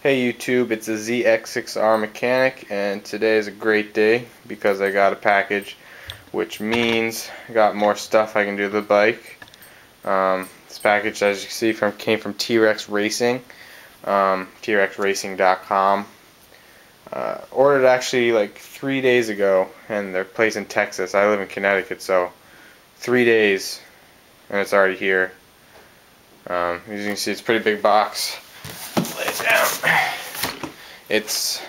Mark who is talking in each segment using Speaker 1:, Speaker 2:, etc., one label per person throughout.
Speaker 1: Hey YouTube, it's a ZX6R mechanic, and today is a great day because I got a package, which means I got more stuff I can do to the bike. This package, as you can see, came from T-Rex Racing, trxracing.com. Ordered actually like 3 days ago, and they're placed in Texas. I live in Connecticut, so 3 days, and it's already here. As you can see, it's a pretty big box. Lay it down. It's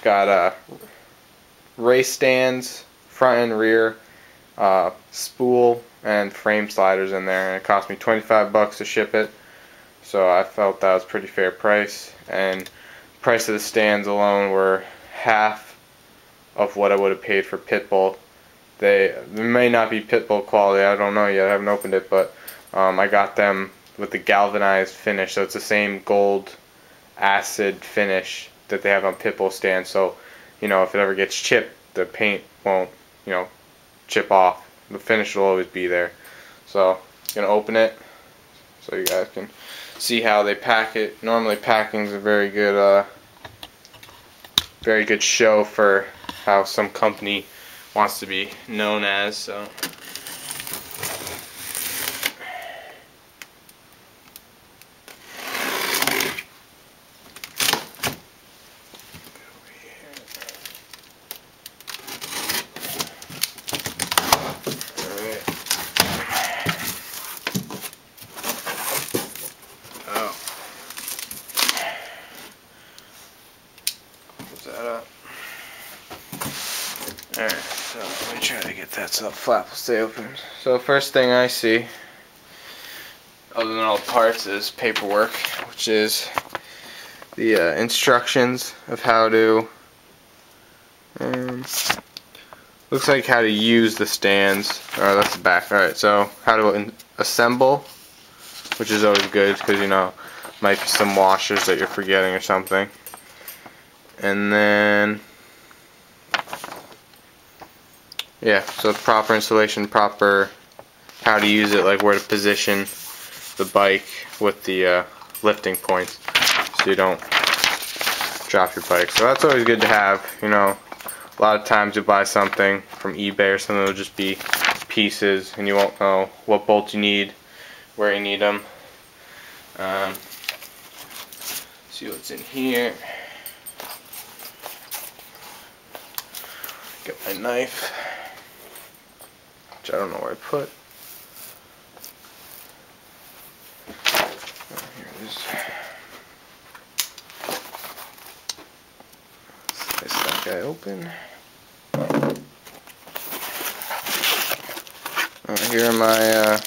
Speaker 1: got race stands, front and rear, spool, and frame sliders in there, and it cost me $25 to ship it. So I felt that was a pretty fair price, and the price of the stands alone were half of what I would have paid for Pitbull. They may not be Pitbull quality, I don't know yet, I haven't opened it, but I got them with the galvanized finish, so it's the same gold acid finish that they have on Pitbull stands. So, you know, if it ever gets chipped, the paint won't, chip off. The finish will always be there. So, I'm gonna open it so you guys can see how they pack it. Normally, packing is a very good show for how some company wants to be known as. So. That up. Alright, so let me try to get that so the flap will stay open. So first thing I see, other than all the parts, is paperwork, which is the instructions of how to, looks like how to use the stands. Alright, that's the back. Alright, so how to assemble, which is always good because, might be some washers that you're forgetting or something. And then, yeah, so proper installation, proper how to use it, like where to position the bike with the lifting points so you don't drop your bike. So that's always good to have. A lot of times you buy something from eBay or something, it'll just be pieces and you won't know what bolts you need, where you need them. See what's in here. Get my knife, which I don't know where I put. Oh, here it is. Slice that guy open. Here are my,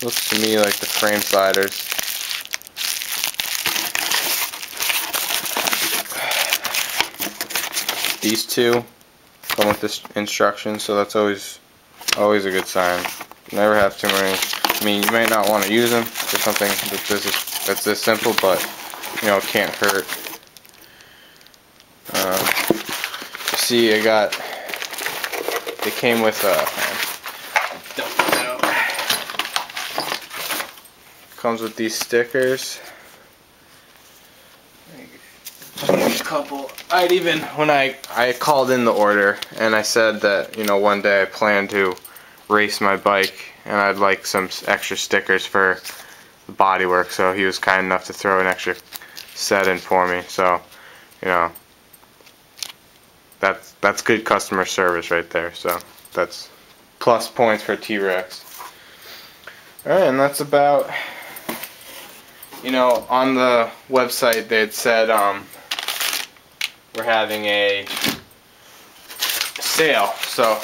Speaker 1: looks to me like the frame sliders. These two come with this instruction, so that's always a good sign. Never have too many. I mean, you might not want to use them for something that's this simple, but it can't hurt. You see, it came with comes with these stickers. A couple. When I called in the order and I said that one day I plan to race my bike and I'd like some extra stickers for the bodywork, so he was kind enough to throw an extra set in for me. So that's good customer service right there. So that's plus points for T-Rex. Alright, and that's about, on the website they had said we're having a sale, so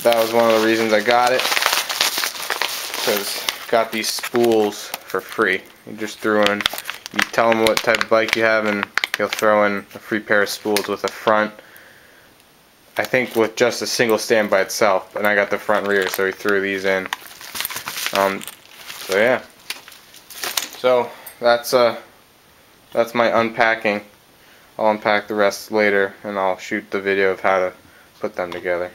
Speaker 1: that was one of the reasons I got it, because got these spools for free. You just threw in, you tell him what type of bike you have and he'll throw in a free pair of spools with a front, I think with just a single stand by itself, and I got the front and rear, so he threw these in. So yeah, so that's my unpacking. I'll unpack the rest later and I'll shoot the video of how to put them together.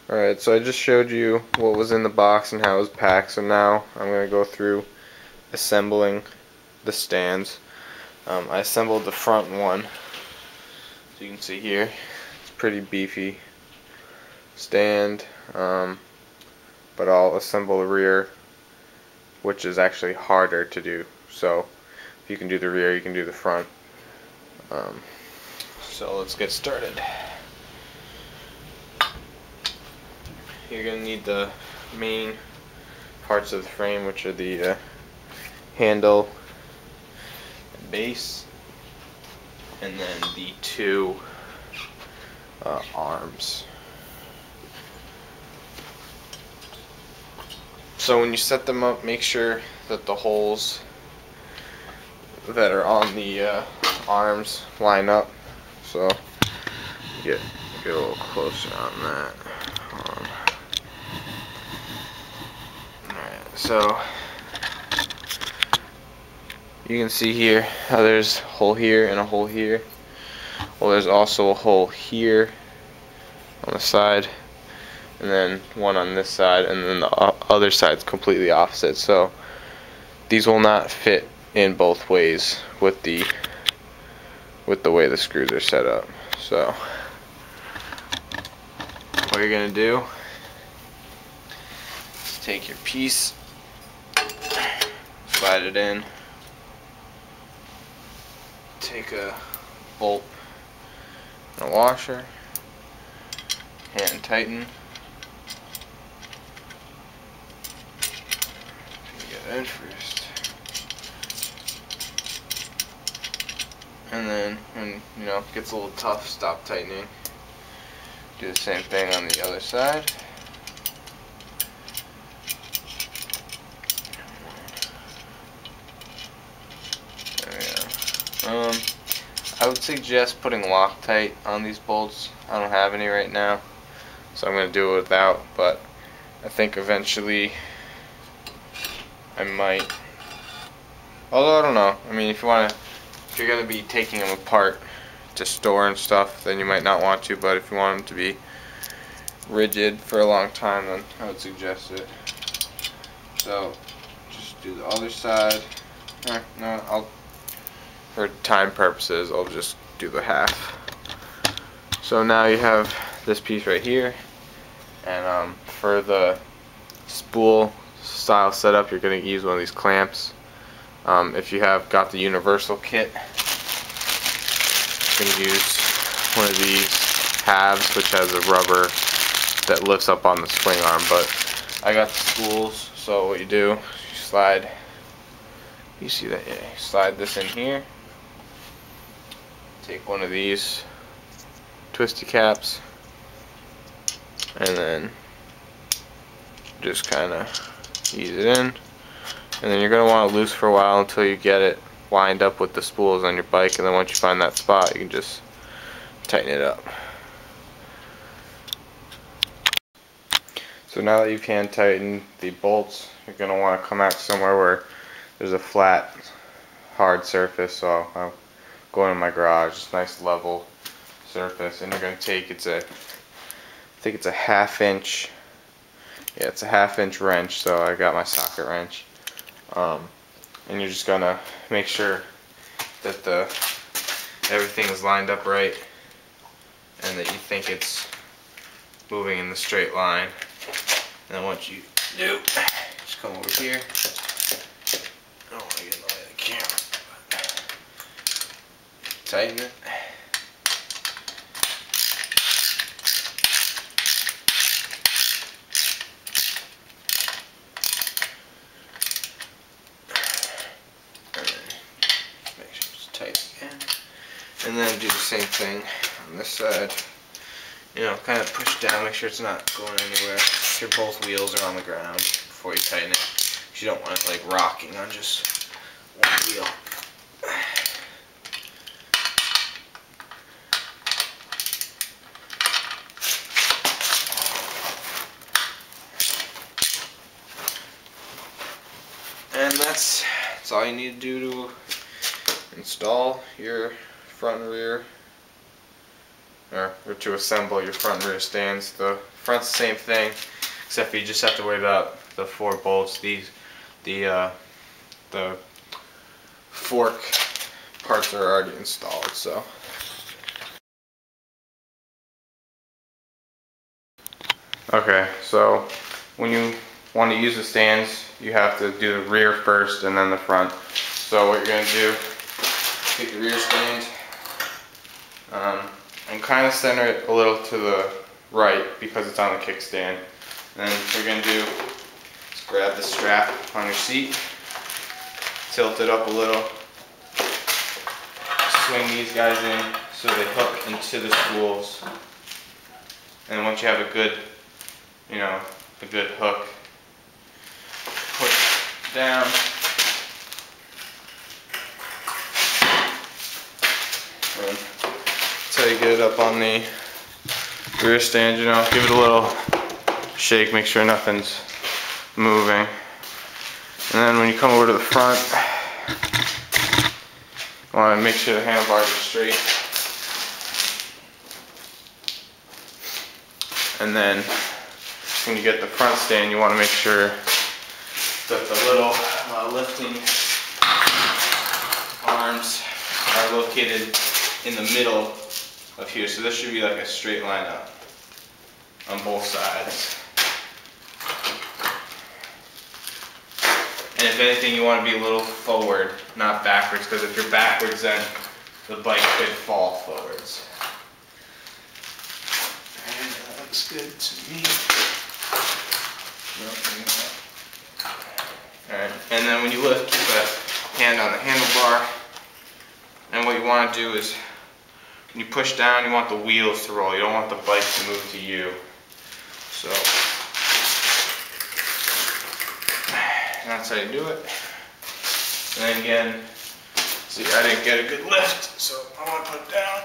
Speaker 1: Alright, so I just showed you what was in the box and how it was packed, so now I'm going to go through assembling the stands. I assembled the front one, so you can see here, it's pretty beefy stand, but I'll assemble the rear, which is actually harder to do. So if you can do the rear, you can do the front. So let's get started. You're going to need the main parts of the frame, which are the handle, base, and then the two arms. So when you set them up, make sure that the holes that are on the arms line up. So get a little closer on that. Alright, so you can see here how there's a hole here and a hole here. Well, there's also a hole here on the side, and then one on this side, and then the other side's completely opposite. So these will not fit in both ways with the way the screws are set up. So what you're gonna do is take your piece, slide it in, take a bolt and a washer, hand tighten, get it in first, and then when it gets a little tough, stop tightening. Do the same thing on the other side. I would suggest putting Loctite on these bolts. I don't have any right now, so I'm going to do it without, but I think eventually I might. Although I don't know. I mean, if you're going to be taking them apart to store and stuff, then you might not want to, but if you want them to be rigid for a long time, then I would suggest it. So just do the other side. No, for time purposes, I'll just do the half. So now you have this piece right here, and for the spool style setup, you're going to use one of these clamps. If you have got the universal kit, you can use one of these halves, which has a rubber that lifts up on the swing arm. But I got the spools, so what you do, you slide. You see that? Yeah, you slide this in here. Take one of these twisty caps, and then just kind of ease it in. And then you're going to want it loose for a while until you get it lined up with the spools on your bike, and then once you find that spot, you can just tighten it up. So now that you've hand tightened the bolts, you're going to want to come out somewhere where there's a flat, hard surface. So I'll go in my garage, just nice level surface, and you're going to take, I think it's a 1/2 inch. Yeah, it's a 1/2 inch wrench, so I got my socket wrench. And you're just gonna make sure that everything is lined up right, and that you think it's moving in the straight line. And then once you do, just come over here. I don't want to get in the way of the camera. Tighten it. And then do the same thing on this side. Kind of push down, make sure it's not going anywhere. Make sure both wheels are on the ground before you tighten it. Because you don't want it like rocking on just one wheel. And that's all you need to do to install your front and rear or to assemble your front and rear stands. The front's the same thing, except you just have to worry about the 4 bolts. The fork parts are already installed, so. Okay, so when you want to use the stands, you have to do the rear first and then the front. So what you're going to do, take the rear stand and kind of center it a little to the right because it's on the kickstand. And then what you're going to do is grab the strap on your seat, tilt it up a little, swing these guys in so they hook into the spools. And once you have a good, a good hook, push down. And that's how you get it up on the rear stand, give it a little shake, make sure nothing's moving. And then when you come over to the front, you want to make sure the handlebars are straight. And then when you get the front stand, you want to make sure that the little lifting arms are located in the middle of here. So this should be like a straight line up on both sides. And if anything, you want to be a little forward, not backwards, because if you're backwards, then the bike could fall forwards. And that looks good to me. Alright, and then when you lift, keep a hand on the handlebar. And what you want to do is, when you push down, you want the wheels to roll. You don't want the bike to move to you. So, that's how you do it. And then again, see, I didn't get a good lift, so I want to put it down.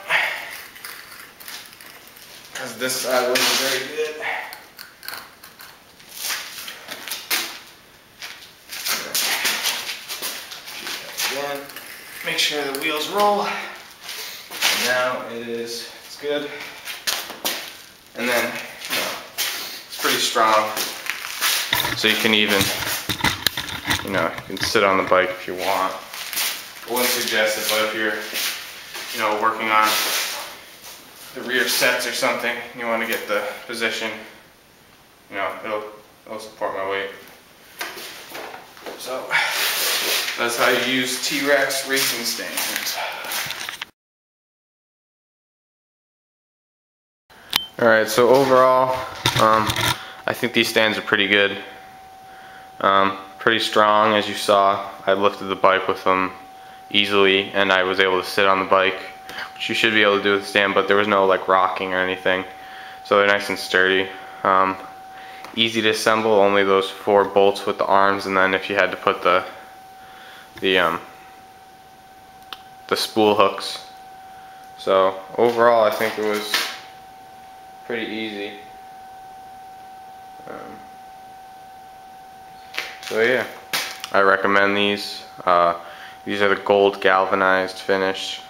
Speaker 1: Because this side wasn't very good. Again, make sure the wheels roll. And now it's good. And then, it's pretty strong. So you can even, you can sit on the bike if you want. I wouldn't suggest it, but if you're, working on the rear sets or something, you want to get the position, it'll support my weight. So that's how you use T-Rex racing stands. Alright, so overall, I think these stands are pretty good. Pretty strong, as you saw. I lifted the bike with them easily, and I was able to sit on the bike, which you should be able to do with the stand, but there was no rocking or anything. So they're nice and sturdy. Easy to assemble, only those 4 bolts with the arms, and then if you had to put the spool hooks. So overall, I think it was pretty easy. So yeah, I recommend these. These are the gold galvanized finish,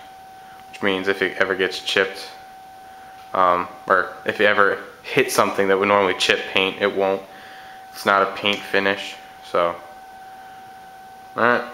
Speaker 1: which means if it ever gets chipped, or if you ever hit something that would normally chip paint, it won't. It's not a paint finish. So, alright.